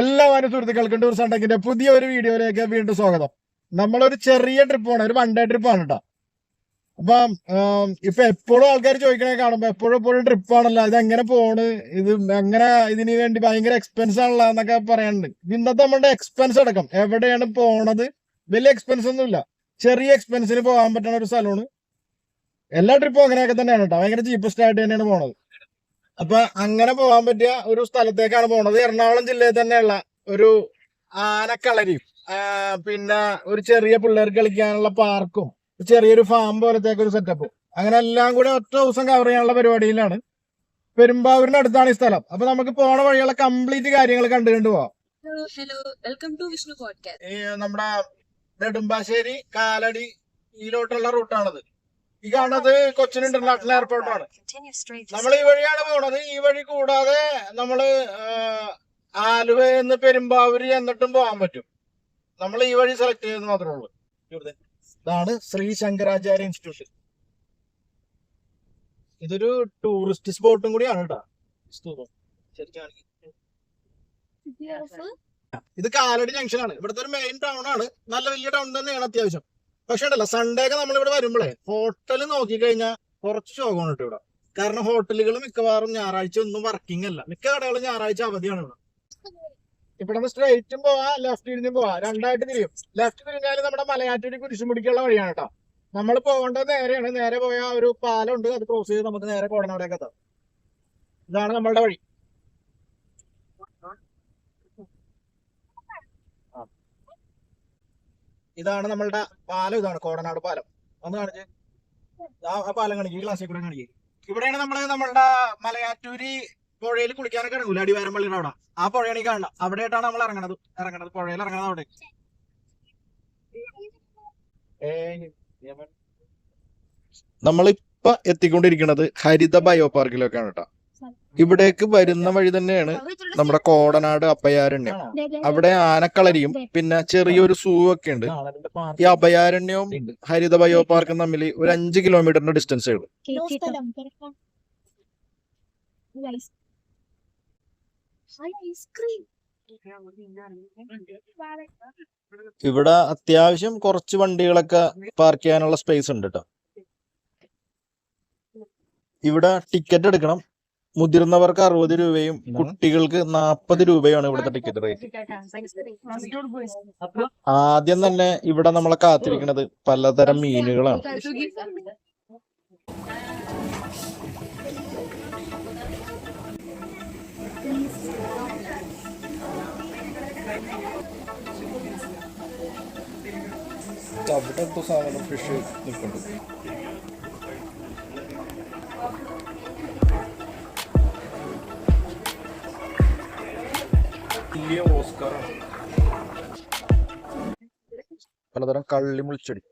എല്ലാ സുഹൃത്തുക്കൾക്കും ടൂർ സണ്ടക്കിന്റെ പുതിയ ഒരു വീഡിയോയിലേക്ക് വീണ്ടും സ്വാഗതം. നമ്മളൊരു ചെറിയ ട്രിപ്പാണ്, ഒരു 1 ഡേ ട്രിപ്പാണ് കേട്ടോ. അപ്പം ഇപ്പൊ എപ്പോഴും ആൾക്കാർ ചോദിക്കണേ കാണുമ്പോ എപ്പോഴും ട്രിപ്പാണല്ലോ, ഇതെങ്ങനെ പോണ്, ഇത് എങ്ങനെ ഇതിന് വേണ്ടി ഭയങ്കര എക്സ്പെൻസ് ആണല്ലോ എന്നൊക്കെ പറയാനുണ്ട്. ഇന്നത്തെ നമ്മളുടെ എക്സ്പെൻസ് അടക്കം എവിടെയാണ് പോണത്, വലിയ എക്സ്പെൻസ് ഒന്നുമില്ല, ചെറിയ എക്സ്പെൻസിന് പോകാൻ പറ്റുന്ന ഒരു സ്ഥലമാണ്. എല്ലാ ട്രിപ്പും അങ്ങനെയൊക്കെ തന്നെയാണ് കേട്ടോ, ഭയങ്കര ചീപ്പസ്റ്റ് ആയിട്ട് തന്നെയാണ് പോണത്. അപ്പൊ അങ്ങനെ പോകാൻ പറ്റിയ ഒരു സ്ഥലത്തേക്കാണ് പോണത്. എറണാകുളം ജില്ലയിൽ തന്നെയുള്ള ഒരു ആനക്കളരിയും പിന്നെ ഒരു ചെറിയ പിള്ളേർക്ക് കളിക്കാനുള്ള പാർക്കും ചെറിയൊരു ഫാം പോലത്തേക്ക് ഒരു സെറ്റപ്പും, അങ്ങനെ എല്ലാം കൂടെ ഒറ്റ ദിവസം കവർ ചെയ്യാനുള്ള പരിപാടിയിലാണ്. പെരുമ്പാവൂരിന്റെ അടുത്താണ് ഈ സ്ഥലം. അപ്പൊ നമുക്ക് പോണ വഴിയുള്ള കംപ്ലീറ്റ് കാര്യങ്ങൾ കണ്ടു പോവാം. നമ്മുടെ നെടുമ്പാശ്ശേരി കാലടി ഈലോട്ടുള്ള റൂട്ടാണത്. ഈ കാണുന്നത് കൊച്ചിൻ ഇന്റർനാഷണൽ എയർപോർട്ടാണ്. നമ്മൾ ഈ വഴിയാണ് പോണത്. ഈ വഴി കൂടാതെ നമ്മള് ആലുവന്ന് പെരുമ്പാവൂര് എന്നിട്ടും പോകാൻ പറ്റും. നമ്മൾ ഈ വഴി സെലക്ട് ചെയ്തെന്ന് മാത്രമേ ഉള്ളൂ. ഇതാണ് ശ്രീ ശങ്കരാചാര്യ ഇൻസ്റ്റിറ്റ്യൂട്ട്. ഇതൊരു ടൂറിസ്റ്റ് സ്പോട്ടും കൂടിയാണ് കേട്ടോ. ഇത് കാലടി ജംഗ്ഷനാണ്. ഇവിടുത്തെ ഒരു മെയിൻ ടൗൺ ആണ്. നല്ല വലിയ ടൗൺ തന്നെയാണ് അത്യാവശ്യം. പക്ഷെ ഉണ്ടല്ലോ, സൺഡേ ഒക്കെ നമ്മളിവിടെ വരുമ്പോഴേ ഹോട്ടൽ നോക്കിക്കഴിഞ്ഞാൽ കുറച്ച് ശോകമാണ് കേട്ടോ ഇവിടെ. കാരണം ഹോട്ടലുകൾ മിക്കവാറും ഞായറാഴ്ച ഒന്നും വർക്കിംഗ് അല്ല. മിക്ക കടകളും ഞായറാഴ്ച അവധിയാണ് ഇവിടെ. ഇവിടെ നിന്ന് സ്ട്രൈറ്റും പോവാ, ലെഫ്റ്റ് തിരിഞ്ഞും പോവാ, രണ്ടായിട്ട് തിരിയും. ലെഫ്റ്റ് തിരിഞ്ഞാൽ നമ്മുടെ മലയാറ്റൂരി കുരിശുമുടിക്കുള്ള വഴിയാണ് കേട്ടോ. നമ്മൾ പോകേണ്ടത് നേരെയാണ്. നേരെ പോയ ഒരു പാലമുണ്ട്, അത് ക്രോസ് ചെയ്ത് നമുക്ക് നേരെ കോടനാടേക്ക് എത്താം. ഇതാണ് നമ്മളുടെ വഴി. ഇതാണ് നമ്മളുടെ പാലം. ഇതാണ് കോടനാട് പാലം. ഒന്ന് കാണിച്ചേ, ആ പാലം കാണിക്കും. ഈ ക്ലാസ്സിൽ കൂടെ കാണിക്കും. ഇവിടെയാണ് നമ്മളുടെ മലയാറ്റൂരി പുഴയിൽ കുളിക്കാനൊക്കെ ഇറങ്ങൂല, അടിവാരം പള്ളിയുടെ അവിടെ. ആ പുഴയാണ് ഈ കാണുന്നത്. അവിടെയായിട്ടാണ് നമ്മൾ ഇറങ്ങണത് പുഴയിൽ ഇറങ്ങണത് അവിടെ. നമ്മളിപ്പൊ എത്തിക്കൊണ്ടിരിക്കുന്നത് ഹരിത ബയോ പാർക്കിലൊക്കെയാണ് കേട്ടോ. ഇവിടേക്ക് വരുന്ന വഴി തന്നെയാണ് നമ്മുടെ കോടനാട് അഭയാരണ്യം. അവിടെ ആനക്കളരിയും പിന്നെ ചെറിയൊരു സൂ ഒക്കെ ഉണ്ട്. ഈ അഭയാരണ്യവും ഹരിത ബയോ പാർക്കും തമ്മിൽ ഒരു 5 കിലോമീറ്ററിന്റെ ഡിസ്റ്റൻസേ ഉള്ളൂ. ഇവിടെ അത്യാവശ്യം കുറച്ച് വണ്ടികളൊക്കെ പാർക്ക് ചെയ്യാനുള്ള സ്പേസ് ഉണ്ട് കേട്ടോ. ഇവിടെ ടിക്കറ്റ് എടുക്കണം. മുതിർന്നവർക്ക് 60 രൂപയും കുട്ടികൾക്ക് 40 രൂപയാണ് ഇവിടുത്തെ ടിക്കറ്റ് റേറ്റ്. ആദ്യം തന്നെ ഇവിടെ നമ്മളെ കാത്തിരിക്കുന്നത് പലതരം മീനുകളാണ്. അവിടെ എന്തോ സാധനം ഫിഷ് നിൽക്കുന്നുണ്ട്. പലതരം കള്ളിമുൾച്ചെടി.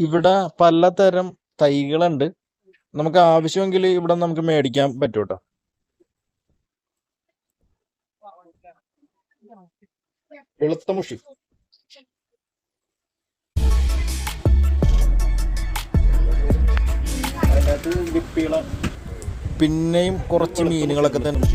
ഇവിടെ പലതരം തൈകളുണ്ട്. നമുക്ക് ആവശ്യമെങ്കിൽ ഇവിടെ നമുക്ക് മേടിക്കാൻ പറ്റും കേട്ടോ. വെളുത്ത മുഷി, പിന്നെയും കുറച്ച് മീനുകളൊക്കെ തന്നെ.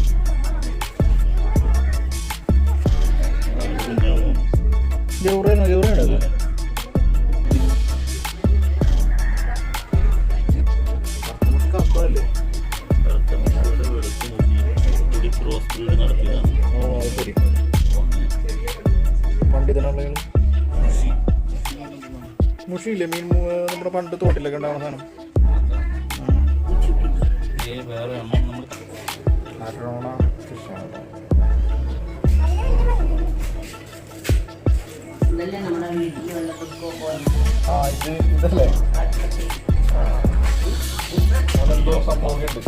മുഷിയില്ലേ മീൻ, നമ്മുടെ പണ്ട് തോട്ടിലൊക്കെ ഉണ്ടാവുന്ന സാധനം. ഇതല്ലേ അതെന്തോ സംഭവമുണ്ട്.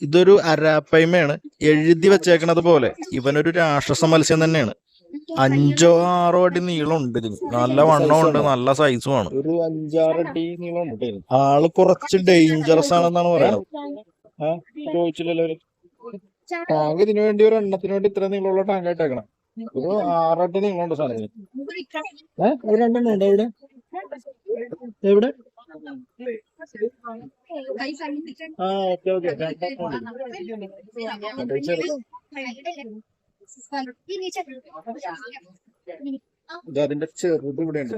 ഇതൊരു അരാപ്പയ്മയാണ് എഴുതി വെച്ചേക്കണത് പോലെ. ഇവനൊരു രാക്ഷസ മത്സ്യം തന്നെയാണ്. 5-6 അടി നീളമുണ്ട് ഇതിന്. നല്ല വണ്ണമുണ്ട്, നല്ല സൈസുമാണ്. ഒരു 5-6 അടി നീളമുണ്ട്. ആള് കുറച്ച് ഡേഞ്ചറസ് ആണെന്നാണ് പറയുന്നത്. ചോദിച്ചില്ലല്ലോ. ടാങ്ക് ഇതിനു വേണ്ടി ഒരു എണ്ണത്തിന് വേണ്ടി ഇത്ര നീളമുള്ള ടാങ്ക് ആയിട്ടേക്കണം. ഒരു 6 അടി നീളമുണ്ട് സാധനത്തിന്. ഒരു 2 എണ്ണം ഉണ്ട് എവിടെ എവിടെ? അതിന്റെ ചെറുത് ഇവിടെ ഉണ്ട്.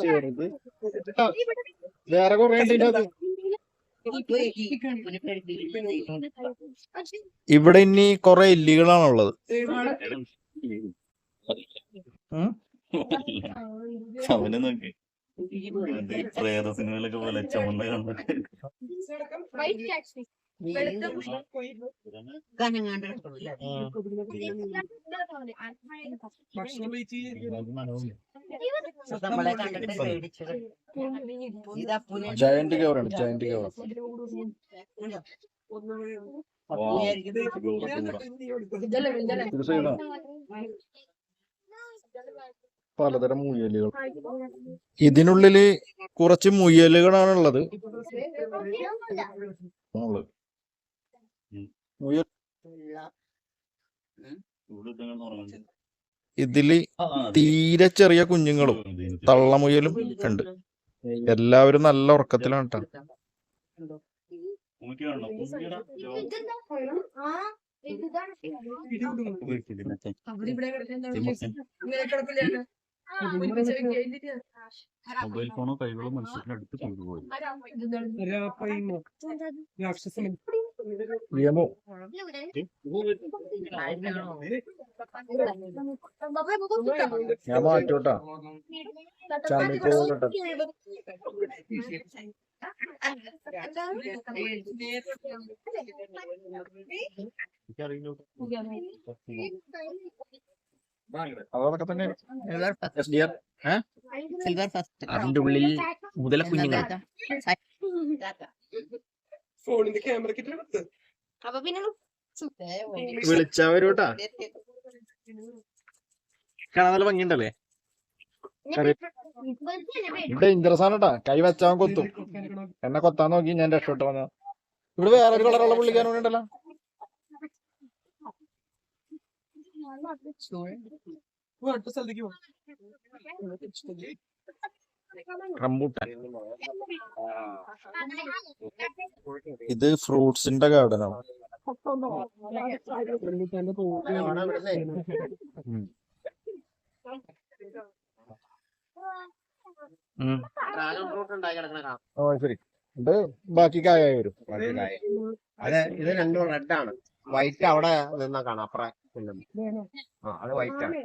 ചെറുത് വേറെ കുറെ ഉണ്ട്. ഇവിടെ ഇനി കുറെ എല്ലികളാണുള്ളത്. അവനെ നോക്കി പ്രേത സിനിമയിലൊക്കെ പോലെ ചുമന്ന കണ്ടിട്ട് ജയന്റ് കവറാണ്. ജയന്റ് കവർ പലതരം മുയലുകൾ. ഇതിനുള്ളില് കുറച്ച് മുയലുകളാണുള്ളത്. ഇതില് തീരെ ചെറിയ കുഞ്ഞുങ്ങളും തള്ളമുയലും ഉണ്ട്. എല്ലാവരും നല്ല ഉറക്കത്തിലാണ് കേട്ടോ. മൊബൈൽ ഫോണോ കൈകളോ മനുഷ്യരുടെ അടുത്ത് കൊണ്ടുപോയി. ഞാൻ മാറ്റോട്ടാ. അതൊക്കെ തന്നെ അതിന്റെ ഉള്ളിൽ മുതല കുഞ്ഞുങ്ങൾ. വിളിച്ചവരോട്ടാ. കാണാൻ നല്ല ഭംഗിയുണ്ടല്ലേ. ഡേഞ്ചറസ് ആണ് കേട്ടാ. കൈ വെച്ചാൻ കൊത്തും. എന്നെ കൊത്താൻ നോക്കി ഞാൻ രക്ഷപ്പെട്ടു വന്ന. ഇവിടെ വേറെ ഒരു കളറുള്ള പുള്ളിക്കാരൻ ഉണ്ടല്ലോ. റംബൂട്ടാൻ. ഇത് ഫ്രൂട്ട്സിന്റെ ഗാർഡനാണ്. ശരി. ഇത് ബാക്കി കായായി വരും. അതെ, ഇത് രണ്ടും റെഡാണ്. വൈറ്റ് അവിടെ നിന്നാ കാണാം. അപ്പുറം അത് വൈറ്റ് ആണ്.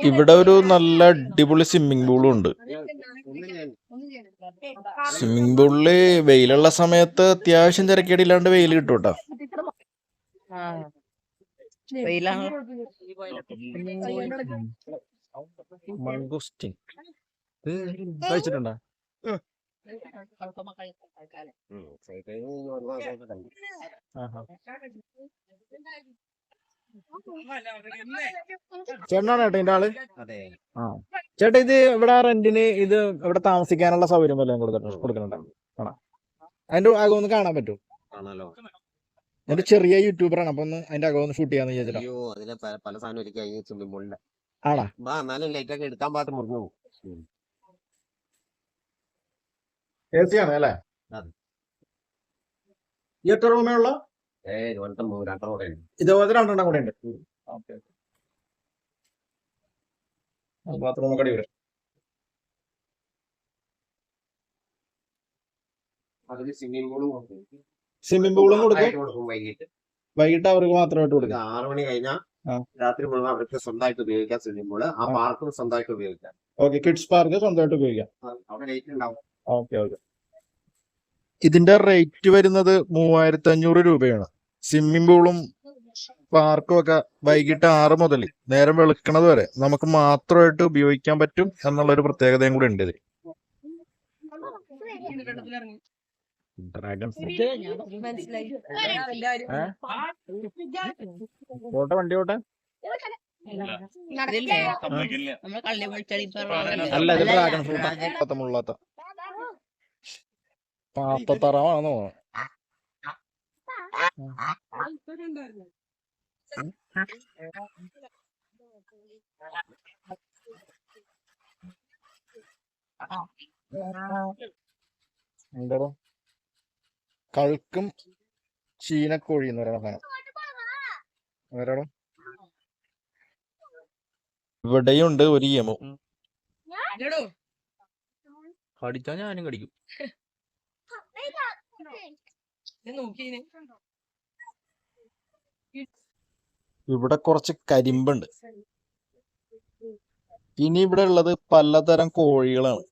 ഇവിടെ ഒരു നല്ല അടിപൊളി സ്വിമ്മിംഗ് പൂളും ഉണ്ട്. സ്വിമ്മിംഗ് പൂളില് വെയിലുള്ള സമയത്ത് അത്യാവശ്യം തിരക്കേടില്ലാണ്ട് വെയിൽ കിട്ടും കേട്ടോ. മംഗോസ്റ്റിൻ കഴിച്ചിട്ടുണ്ടോ? ചേട്ടനാണ് ചേട്ടാ ഇതിന്റെ ആള്? ആ ചേട്ടാ, ഇത് ഇവിടെ റെന്റിന് ഇത് ഇവിടെ താമസിക്കാനുള്ള സൗകര്യം വല്ലതും കൊടുക്കുന്നുണ്ടോ? കാണാം. അതിന്റെ അകം ഒന്ന് കാണാൻ പറ്റും. എന്റെ ചെറിയ യൂട്യൂബറാണ്. അപ്പൊ ഒന്ന് അതിന്റെ അകം ഒന്ന് ഷൂട്ട് ചെയ്യാന്ന് വിചാരിച്ചിട്ടാ. പല സാധനം ആണോ? ലൈറ്റ് ഒക്കെ എടുക്കാൻ പാട്ട് മുറിഞ്ഞു. AC ആണ് അല്ലേ? ഈ ഒറ്റ റൂമേ ഉള്ളൂ? ഇതുപോലത്തെ 2 എണ്ണം കൂടെ ഉണ്ട്. ബാത്റൂം ഒക്കെ അടിപൊളി. സ്വിമ്മിംഗ് പൂളും കൊടുക്കും. വൈകിട്ട് അവർക്ക് മാത്രമായിട്ട് കൊടുക്കും. 6 മണി കഴിഞ്ഞാൽ രാത്രി മുഴുവൻ അവർക്ക് സ്വന്തമായിട്ട് ഉപയോഗിക്കാം. സ്വിമ്മിംഗ് പൂള് ആ പാർക്കും സ്വന്തമായിട്ട് ഉപയോഗിക്കാം. ഓക്കെ, കിഡ്സ് പാർക്ക് സ്വന്തമായിട്ട് ഉപയോഗിക്കാം. അവിടെ ലൈറ്റ് ഉണ്ടാവും. ഓക്കെ. ഇതിന്റെ റേറ്റ് വരുന്നത് 3500 രൂപയാണ്. സ്വിമ്മിംഗ് പൂളും പാർക്കും ഒക്കെ വൈകിട്ട് 6 മുതൽ നേരം വെളുക്കണത് വരെ നമുക്ക് മാത്രമായിട്ട് ഉപയോഗിക്കാൻ പറ്റും എന്നുള്ളൊരു പ്രത്യേകതയും കൂടി ഉണ്ട് ഇതിൽ. ഡ്രാഗൺ ഓട്ടെ വണ്ടി ഓട്ടെ അല്ല ഇത് ഡ്രാഗൺ ഫ്രൂട്ട് മുള്ളാത്ത പാത്തറവാണെന്ന് തോന്നുന്നു. എന്താ കൾക്കും ചീനക്കോഴി എന്ന് പറയുന്ന സാധനം വേറെ ഇവിടെയുണ്ട് ഒരു യമു. കടിച്ചാ ഞാനും കടിക്കും. ഇവിടെ കുറച്ച് കരിമ്പുണ്ട്. ഇനി ഇവിടെ ഉള്ളത് പലതരം കോഴികളാണ്.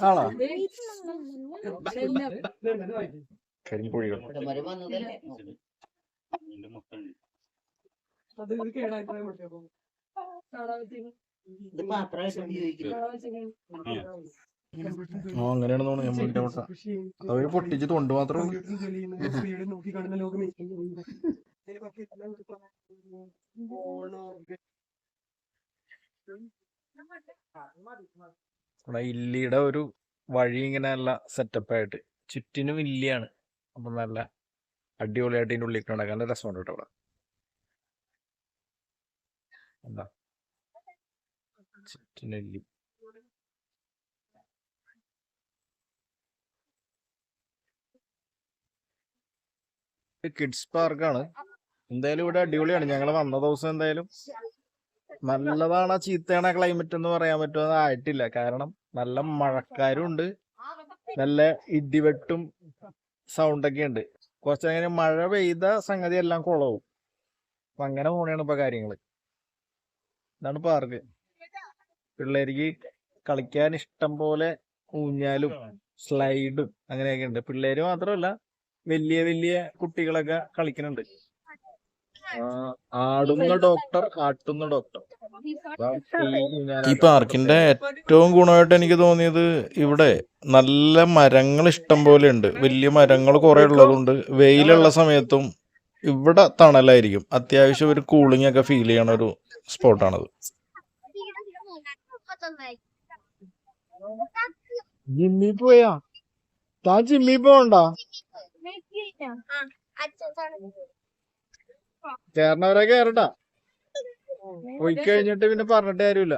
ആണോ കരിങ്കോഴികൾ? അങ്ങനെയാണെന്ന് തോന്നുന്നു. അവര് പൊട്ടിച്ച് തൊണ്ട് മാത്രമേ ഇല്ലിയുടെ ഒരു വഴി ഇങ്ങനെ നല്ല സെറ്റപ്പായിട്ട് ചുറ്റിനും ഇല്ലിയാണ്. അപ്പൊ നല്ല അടിപൊളിയായിട്ട് ഇതിന്റെ ഉള്ളിൽ നടക്കാൻ നല്ല രസമുണ്ട് കേട്ടോ. അവിടെ എന്താ ചുറ്റിനും ഇല്ലി. കിഡ്സ് പാർക്കാണ്. എന്തായാലും ഇവിടെ അടിപൊളിയാണ്. ഞങ്ങൾ വന്ന ദിവസം എന്തായാലും നല്ലതാണോ ചീത്തയാണോ ക്ലൈമറ്റ് എന്ന് പറയാൻ പറ്റുമെന്ന് ആയിട്ടില്ല. കാരണം നല്ല മഴക്കാരും ഉണ്ട്, നല്ല ഇടിവെട്ടും സൗണ്ടൊക്കെ ഉണ്ട്. കുറച്ചങ്ങനെ മഴ പെയ്ത സംഗതി എല്ലാം കുളവും. അപ്പൊ അങ്ങനെ പോണെയാണ് ഇപ്പൊ കാര്യങ്ങള്. ഇതാണ് പാർക്ക്. പിള്ളേർക്ക് കളിക്കാൻ ഇഷ്ടം പോലെ ഊഞ്ഞാലും സ്ലൈഡും അങ്ങനെയൊക്കെ ഉണ്ട്. പിള്ളേര് മാത്രമല്ല വലിയ വലിയ കുട്ടികളൊക്കെ കളിക്കുന്നുണ്ട്. ആടുന്ന ഡോക്ടർ, ആട്ടുന്ന ഡോക്ടർ. ഈ പാർക്കിന്റെ ഏറ്റവും ഗുണമായിട്ട് എനിക്ക് തോന്നിയത് ഇവിടെ നല്ല മരങ്ങൾ ഇഷ്ടം പോലെ ഉണ്ട്. വലിയ മരങ്ങൾ കുറെ ഉള്ളതുകൊണ്ട് വെയിലുള്ള സമയത്തും ഇവിടെ തണലായിരിക്കും. അത്യാവശ്യം ഒരു കൂളിംഗ് ഒക്കെ ഫീൽ ചെയ്യണ ഒരു സ്പോട്ടാണത്. ജിമ്മി പോയാ? താൻ ജിമ്മി പോണ്ടാ? കേറണവരെ കേറട്ടാ. പോയി കഴിഞ്ഞിട്ട് പിന്നെ പറഞ്ഞിട്ട് കാര്യമില്ല.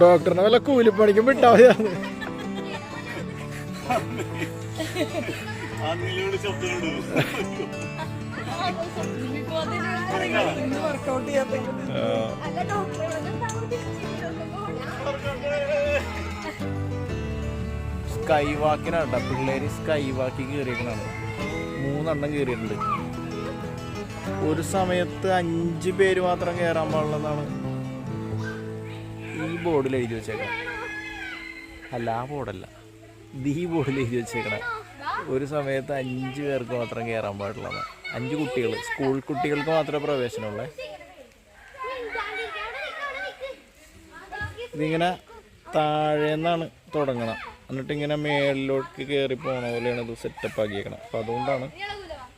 ഡോക്ടറിനെ വല്ല കൂലിപ്പണിക്കും വിട്ടാ മതിയാണ്. സ്കൈ വാക്കിനാണ്ട പിള്ളേര് സ്കൈ വാക്കി കയറിയേക്കണാണ്. 3 എണ്ണം കയറിയിട്ടുണ്ട്. ഒരു സമയത്ത് 5 പേര് മാത്രം കയറാൻ പാടുള്ളതാണ് ഈ ബോർഡിൽ എഴുതി വെച്ചേക്കണം. അല്ല, ആ ബോർഡല്ല, ഈ ബോർഡിൽ എഴുതി വെച്ചേക്കണ. ഒരു സമയത്ത് 5 പേർക്ക് മാത്രം കയറാൻ പാടുള്ളതാണ്. 5 കുട്ടികൾ, സ്കൂൾ കുട്ടികൾക്ക് മാത്രമേ പ്രവേശനമുള്ളേ. ഇതിങ്ങനെ താഴേന്നാണ് തുടങ്ങണം, എന്നിട്ട് ഇങ്ങനെ മേളിലോട്ട് കയറി പോണ പോലെയാണ് ഇത് സെറ്റപ്പ് ആക്കിയേക്കണം. അപ്പം അതുകൊണ്ടാണ്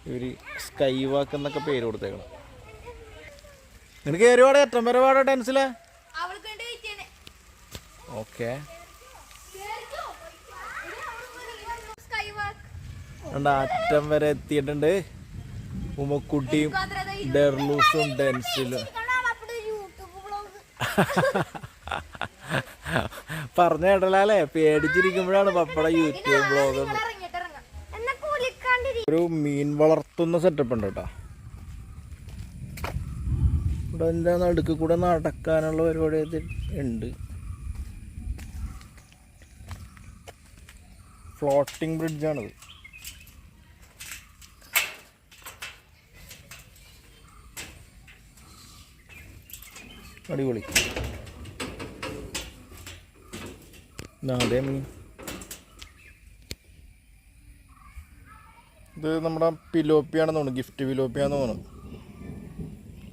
ഇവർ സ്കൈ വാക്ക് എന്നൊക്കെ പേര് കൊടുത്തേക്കണം. നിനക്ക് കയറി പാടെ എത്ര വരെ പാടാ ടെൻസിലെ? ഓക്കെ, അറ്റം വരെ എത്തിയിട്ടുണ്ട്. ഉമ്മക്കുട്ടിയും ഡെർലൂസും ഡെൻസിലും പറഞ്ഞ കേട്ടല്ലേ, പേടിച്ചിരിക്കുമ്പോഴാണ് പപ്പട യൂട്യൂബ് ബ്ലോഗ്. ഒരു മീൻ വളർത്തുന്ന സെറ്റപ്പ് ഉണ്ട് കേട്ടോ. ഇവിടെ എൻ്റെ നടുക്ക് കൂടെ നടക്കാനുള്ള പരിപാടി ഉണ്ട്. ഫ്ലോട്ടിംഗ് ബ്രിഡ്ജാണിത്. അടിപൊളി. അതേ മീൻ ഇത് നമ്മുടെ പിലോപ്പിയാണെന്ന് തോന്നുന്നു, ഗിഫ്റ്റ് പിലോപ്പിയാന്ന് തോന്നുന്നു.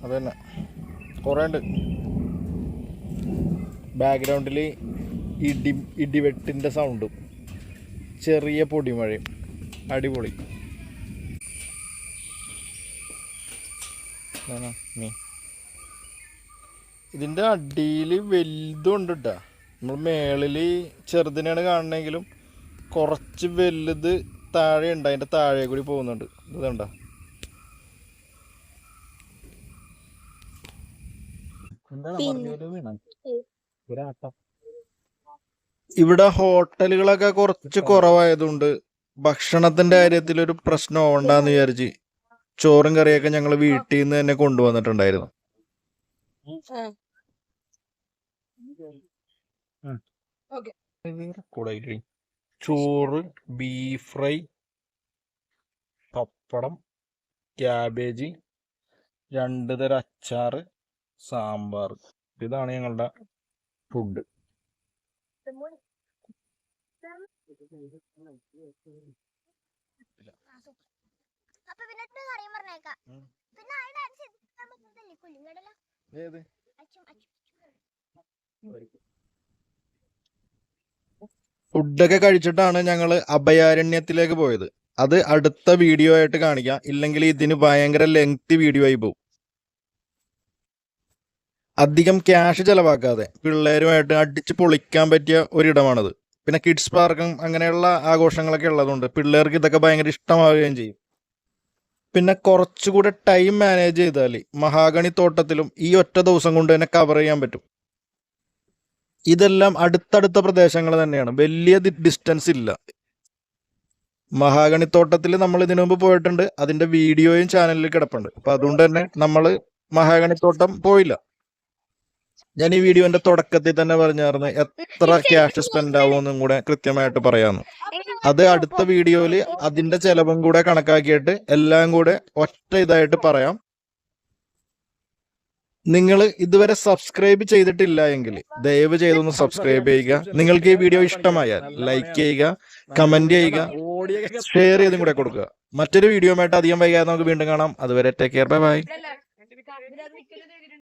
അത് തന്നെ കുറേ ഉണ്ട്. ബാക്ക്ഗ്രൗണ്ടിൽ ഇടിവെട്ടിൻ്റെ സൗണ്ടും ചെറിയ പൊടിമഴയും. അടിപൊളി മീൻ. ഇതിൻ്റെ അടിയിൽ വലുതും ഉണ്ട് കേട്ടോ. നമ്മൾ മേളിൽ ചെറുതിനെയാണ് കാണണമെങ്കിലും കുറച്ച് വലുത് താഴെ ഉണ്ട്, അതിൻ്റെ താഴെ കൂടി പോകുന്നുണ്ട്. ഇതുണ്ട. ഇവിടെ ഹോട്ടലുകളൊക്കെ കുറച്ച് കുറവായതുകൊണ്ട് ഭക്ഷണത്തിന്റെ കാര്യത്തിൽ ഒരു പ്രശ്നം ഉണ്ടാന്ന് വിചാരിച്ച് ചോറും കറിയൊക്കെ ഞങ്ങൾ വീട്ടിൽ നിന്ന് തന്നെ കൊണ്ടുവന്നിട്ടുണ്ടായിരുന്നു. ചോറ്, ബീഫ് ഫ്രൈ, പപ്പടം, ക്യാബേജ്, 2 തരം അച്ചാറ്, സാമ്പാർ. ഇതാണ് ഞങ്ങളുടെ ഫുഡ്. ഫുഡൊക്കെ കഴിച്ചിട്ടാണ് ഞങ്ങൾ അഭയാരണ്യത്തിലേക്ക് പോയത്. അത് അടുത്ത വീഡിയോ ആയിട്ട് കാണിക്കാം, ഇല്ലെങ്കിൽ ഇതിന് ഭയങ്കര ലെങ്തി വീഡിയോ ആയി പോകും. അധികം ക്യാഷ് ചെലവാക്കാതെ പിള്ളേരുമായിട്ട് അടിച്ച് പൊളിക്കാൻ പറ്റിയ ഒരിടമാണത്. പിന്നെ കിഡ്സ് പാർക്കും അങ്ങനെയുള്ള ആഘോഷങ്ങളൊക്കെ ഉള്ളതുകൊണ്ട് പിള്ളേർക്ക് ഇതൊക്കെ ഭയങ്കര ഇഷ്ടമാവുകയും ചെയ്യും. പിന്നെ കുറച്ചുകൂടെ ടൈം മാനേജ് ചെയ്താൽ മഹാഗണി തോട്ടത്തിലും ഈ ഒറ്റ ദിവസം കൊണ്ട് തന്നെ കവർ ചെയ്യാൻ പറ്റും. ഇതെല്ലാം അടുത്തടുത്ത പ്രദേശങ്ങൾ തന്നെയാണ്, വലിയ ഡിസ്റ്റൻസ് ഇല്ല. മഹാഗണിത്തോട്ടത്തിൽ നമ്മൾ ഇതിനു മുമ്പ് പോയിട്ടുണ്ട്, അതിന്റെ വീഡിയോയും ചാനലിൽ കിടപ്പുണ്ട്. അപ്പൊ അതുകൊണ്ട് തന്നെ നമ്മൾ മഹാഗണിത്തോട്ടം പോയില്ല. ഞാൻ ഈ വീഡിയോന്റെ തുടക്കത്തിൽ തന്നെ പറഞ്ഞായിരുന്നു എത്ര ക്യാഷ് സ്പെൻഡ് ആവുമെന്നും കൂടെ കൃത്യമായിട്ട് പറയാമെന്ന്. അത് അടുത്ത വീഡിയോയിൽ അതിന്റെ ചെലവും കൂടെ കണക്കാക്കിയിട്ട് എല്ലാം കൂടെ ഒറ്റ ഇതായിട്ട് പറയാം. നിങ്ങൾ ഇതുവരെ സബ്സ്ക്രൈബ് ചെയ്തിട്ടില്ല എങ്കിൽ ദയവ് ചെയ്തൊന്ന് സബ്സ്ക്രൈബ് ചെയ്യുക. നിങ്ങൾക്ക് ഈ വീഡിയോ ഇഷ്ടമായാൽ ലൈക്ക് ചെയ്യുക, കമന്റ് ചെയ്യുക, ഷെയർ ചെയ്തും കൂടെ കൊടുക്കുക. മറ്റൊരു വീഡിയോയുമായിട്ട് അധികം വൈകാതെ നമുക്ക് വീണ്ടും കാണാം. അതുവരെ ടേക്ക് കെയർ, ബൈ ബൈ.